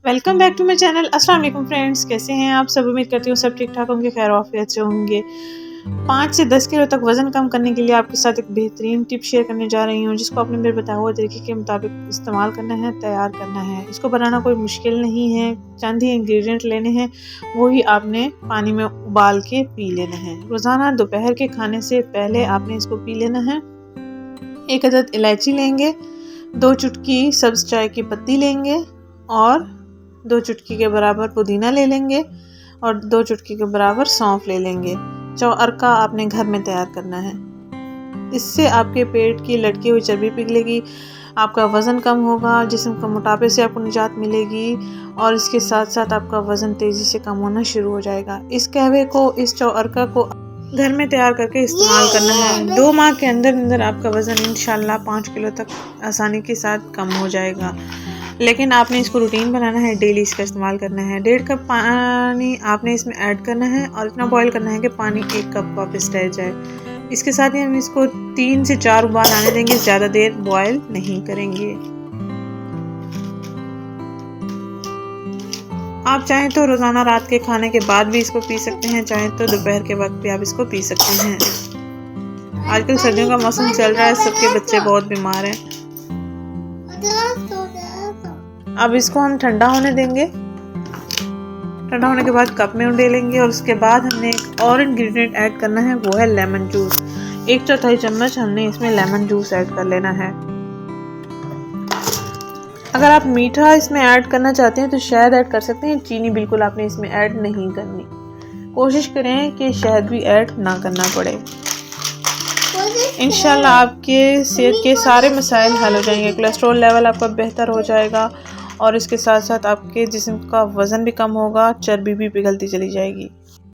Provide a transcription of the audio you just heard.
Welcome back to my channel. अस्सलाम वालेकुम friends, कैसे हैं आप सब? उम्मीद करती हूँ सब ठीक ठाक होंगे, खैर आफियत से होंगे। 5 से 10 किलो तक वज़न कम करने के लिए आपके साथ एक बेहतरीन टिप शेयर करने जा रही हूँ, जिसको आपने मेरे बताया हुआ तरीके के मुताबिक इस्तेमाल करना है, तैयार करना है। इसको बनाना कोई मुश्किल नहीं है, चंद ही इंग्रेडिएंट लेने हैं, वही आपने पानी में उबाल के पी लेना है। रोज़ाना दोपहर के खाने से पहले आपने इसको पी लेना है। 1 अदद इलायची लेंगे, 2 चुटकी सब्ज़ चाय की पत्ती लेंगे और 2 चुटकी के बराबर पुदीना ले लेंगे और 2 चुटकी के बराबर सौंफ ले लेंगे। चौअरका आपने घर में तैयार करना है। इससे आपके पेट की लटकी हुई चर्बी पिघलेगी, आपका वज़न कम होगा, जिस्म का मोटापे से आपको निजात मिलेगी और इसके साथ साथ आपका वज़न तेज़ी से कम होना शुरू हो जाएगा। इस कहवे को, इस चौअरका को घर में तैयार करके इस्तेमाल करना है। 2 माह के अंदर अंदर आपका वज़न इंशाल्लाह 5 किलो तक आसानी के साथ कम हो जाएगा। लेकिन आपने इसको रूटीन बनाना है, डेली इसका इस्तेमाल करना है। 1.5 कप पानी आपने इसमें ऐड करना है और इतना बॉईल करना है कि पानी 1 कप वापस रह जाए। इसके साथ ही हम इसको 3 से 4 उबाल आने देंगे, ज़्यादा देर बॉईल नहीं करेंगे। आप चाहें तो रोज़ाना रात के खाने के बाद भी इसको पी सकते हैं, चाहें तो दोपहर के वक्त भी आप इसको पी सकते हैं। आजकल सर्दियों का मौसम चल रहा है, सबके बच्चे बहुत बीमार हैं। अब इसको हम ठंडा होने देंगे। ठंडा होने के बाद कप में उंडेलेंगे और उसके बाद हमने एक और इंग्रेडिएंट ऐड करना है, वो है लेमन जूस। 1/4 चम्मच हमने इसमें लेमन जूस ऐड कर लेना है। अगर आप मीठा इसमें ऐड करना चाहते हैं तो शहद ऐड कर सकते हैं, चीनी बिल्कुल आपने इसमें ऐड नहीं करनी। कोशिश करें कि शहद भी ऐड ना करना पड़े। इंशाल्लाह आपके सेहत के सारे मसाइल हल हो जाएंगे। कोलेस्ट्रॉल लेवल आपका बेहतर हो जाएगा और इसके साथ साथ आपके जिस्म का वज़न भी कम होगा, चर्बी भी पिघलती चली जाएगी।